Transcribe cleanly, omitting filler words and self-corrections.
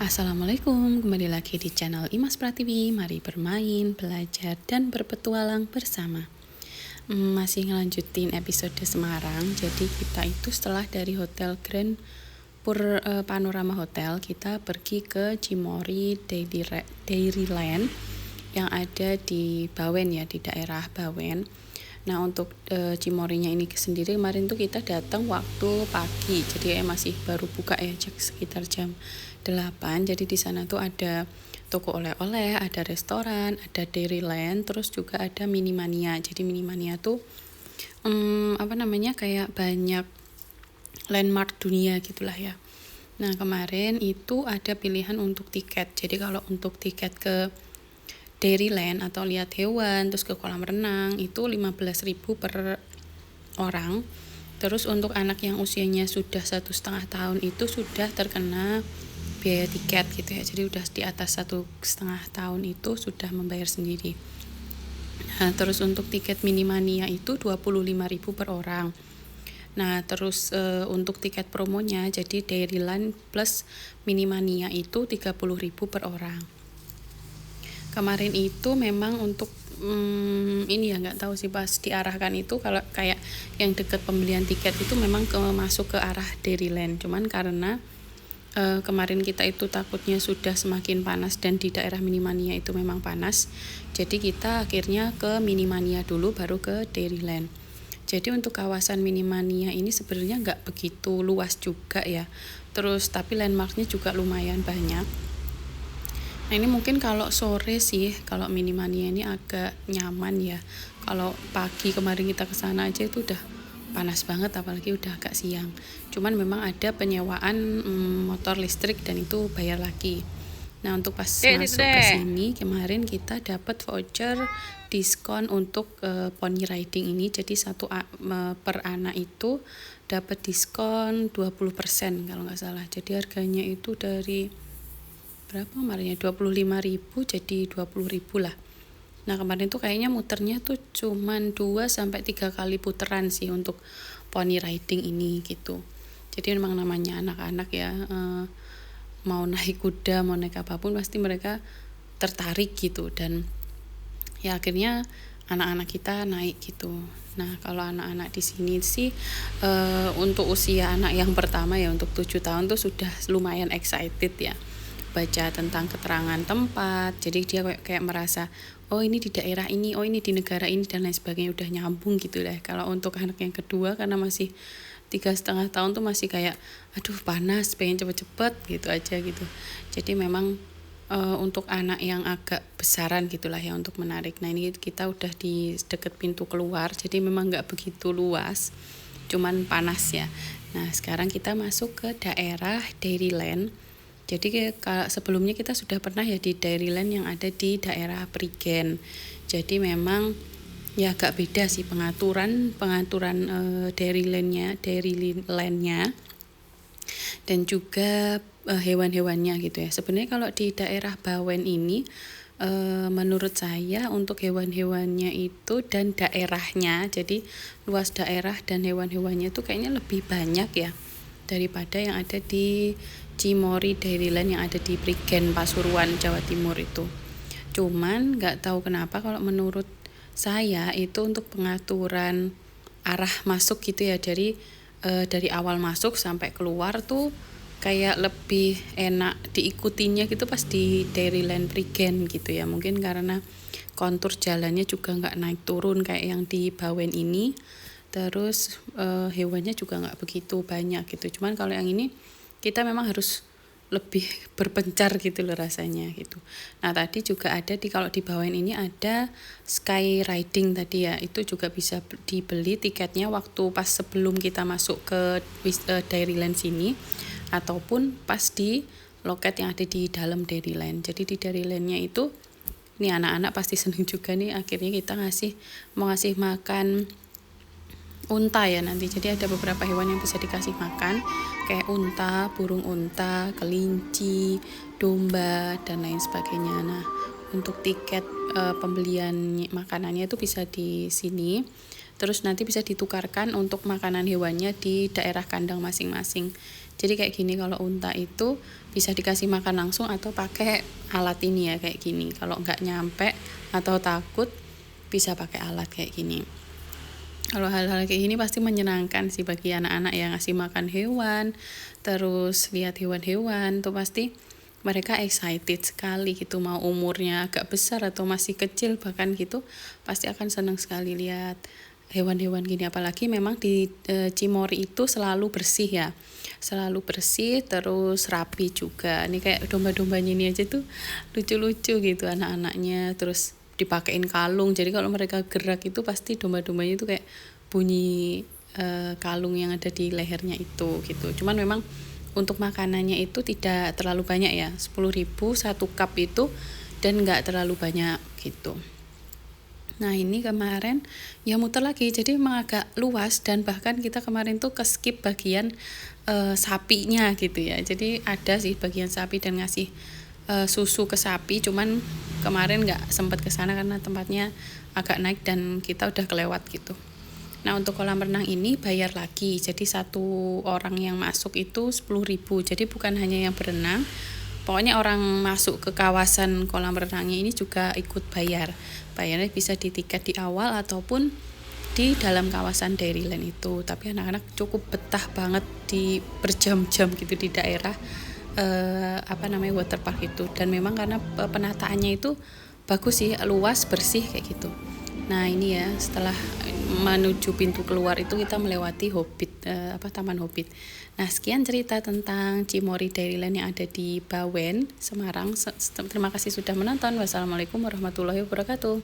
Assalamualaikum, kembali lagi di channel Imas Pratiwi. Mari bermain, belajar, dan berpetualang bersama. Masih ngelanjutin episode Semarang. Jadi kita itu setelah dari Hotel Grand Panorama Hotel, kita pergi ke Cimory Dairyland yang ada di Bawen ya, di daerah Bawen. Nah untuk Cimorynya ini sendiri kemarin tuh kita datang waktu pagi, jadi masih baru buka ya, cek sekitar jam 8. Jadi di sana tuh ada toko oleh-oleh, ada restoran, ada Dairyland, terus juga ada Minimania. Jadi Minimania tuh kayak banyak landmark dunia gitulah ya. Nah kemarin itu ada pilihan untuk tiket. Jadi kalau untuk tiket ke Dairyland atau lihat hewan terus ke kolam renang itu 15.000 per orang. Terus untuk anak yang usianya sudah 1,5 tahun itu sudah terkena biaya tiket gitu ya. Jadi udah di atas 1,5 tahun itu sudah membayar sendiri. Nah, terus untuk tiket Minimania itu 25.000 per orang. Nah, terus untuk tiket promonya jadi Dairyland plus Minimania itu 30.000 per orang. Kemarin itu memang untuk ini ya nggak tahu sih pas diarahkan itu kalau kayak yang deket pembelian tiket itu memang masuk ke arah Dairyland, cuman karena kemarin kita itu takutnya sudah semakin panas dan di daerah Minimania itu memang panas, jadi kita akhirnya ke Minimania dulu baru ke Dairyland. Jadi untuk kawasan Minimania ini sebenarnya nggak begitu luas juga ya, terus tapi landmarknya juga lumayan banyak. Nah ini mungkin kalau sore sih, kalau Minimania ini agak nyaman ya. Kalau pagi kemarin kita ke sana aja itu udah panas banget, apalagi udah agak siang. Cuman memang ada penyewaan motor listrik dan itu bayar lagi. Nah untuk pas masuk ke sini kemarin kita dapat voucher diskon untuk pony riding ini. Jadi per anak itu dapat diskon 20% kalau nggak salah. Jadi harganya itu dari berapa kemarinnya 25.000 jadi 20.000 lah. Nah kemarin tuh kayaknya muternya tuh cuman 2-3 kali puteran sih untuk pony riding ini gitu. Jadi memang namanya anak-anak ya, mau naik kuda mau naik apapun pasti mereka tertarik gitu, dan ya akhirnya anak-anak kita naik gitu. Nah kalau anak-anak di sini sih untuk usia anak yang pertama ya untuk 7 tahun tuh sudah lumayan excited ya, baca tentang keterangan tempat, jadi dia kayak merasa oh ini di daerah ini, oh ini di negara ini dan lain sebagainya, udah nyambung gitu deh. Kalau untuk anak yang kedua karena masih 3,5 tahun tuh masih kayak aduh panas pengen cepet-cepet gitu aja gitu. Jadi memang untuk anak yang agak besaran gitulah ya untuk menarik. Nah ini kita udah di deket pintu keluar, jadi memang nggak begitu luas, cuman panas ya. Nah sekarang kita masuk ke daerah Dairyland. Jadi sebelumnya kita sudah pernah ya di Dairyland yang ada di daerah Prigen. Jadi memang ya agak beda sih pengaturan Dairylandnya dan juga hewan-hewannya gitu ya. Sebenarnya kalau di daerah Bawen ini menurut saya untuk hewan-hewannya itu dan daerahnya, jadi luas daerah dan hewan-hewannya itu kayaknya lebih banyak ya daripada yang ada di Cimory Dairyland yang ada di Prigen Pasuruan Jawa Timur itu. Cuman nggak tahu kenapa kalau menurut saya itu untuk pengaturan arah masuk gitu ya, dari awal masuk sampai keluar tuh kayak lebih enak diikutinya gitu pas di Dairyland Prigen gitu ya. Mungkin karena kontur jalannya juga nggak naik turun kayak yang di Bawen ini. Terus hewannya juga nggak begitu banyak gitu. Cuman kalau yang ini kita memang harus lebih berpencar gitu loh rasanya gitu. Nah tadi juga ada kalau di Bawen ini ada sky riding tadi ya, itu juga bisa dibeli tiketnya waktu pas sebelum kita masuk ke Dairyland sini ataupun pas di loket yang ada di dalam Dairyland. Jadi di Dairylandnya itu ini anak-anak pasti seneng juga nih, akhirnya kita mau ngasih makan unta ya nanti. Jadi ada beberapa hewan yang bisa dikasih makan kayak unta, burung unta, kelinci, domba dan lain sebagainya. Nah untuk tiket pembelian makanannya itu bisa di sini, terus nanti bisa ditukarkan untuk makanan hewannya di daerah kandang masing-masing. Jadi kayak gini, kalau unta itu bisa dikasih makan langsung atau pakai alat ini ya kayak gini. Kalau nggak nyampe atau takut bisa pakai alat kayak gini. Kalau hal-hal kayak gini pasti menyenangkan sih bagi anak-anak yang ngasih makan hewan, terus lihat hewan-hewan tuh pasti mereka excited sekali gitu, mau umurnya agak besar atau masih kecil bahkan gitu pasti akan senang sekali lihat hewan-hewan gini. Apalagi memang di Cimory itu selalu bersih ya, selalu bersih terus rapi juga. Ini kayak domba-dombanya ini aja tuh lucu-lucu gitu anak-anaknya, terus dipakein kalung, jadi kalau mereka gerak itu pasti domba-dombanya itu kayak bunyi kalung yang ada di lehernya itu gitu. Cuman memang untuk makanannya itu tidak terlalu banyak ya, 10.000 1 cup itu, dan nggak terlalu banyak gitu. Nah ini kemarin ya muter lagi, jadi memang agak luas, dan bahkan kita kemarin tuh ke skip bagian sapinya gitu ya. Jadi ada sih bagian sapi dan ngasih susu ke sapi, cuman kemarin nggak sempat ke sana karena tempatnya agak naik dan kita udah kelewat gitu. Nah untuk kolam renang ini bayar lagi, jadi satu orang yang masuk itu 10.000, jadi bukan hanya yang berenang, pokoknya orang masuk ke kawasan kolam renangnya ini juga ikut bayar. Bayarnya bisa di tiket di awal ataupun di dalam kawasan Dairyland itu. Tapi anak-anak cukup betah banget di berjam-jam gitu di daerah waterpark itu. Dan memang karena penataannya itu bagus sih, luas, bersih kayak gitu. Nah ini ya, setelah menuju pintu keluar itu kita melewati Taman Hobbit. Nah sekian cerita tentang Cimory Dairyland yang ada di Bawen, Semarang. Terima kasih sudah menonton. Wassalamualaikum warahmatullahi wabarakatuh.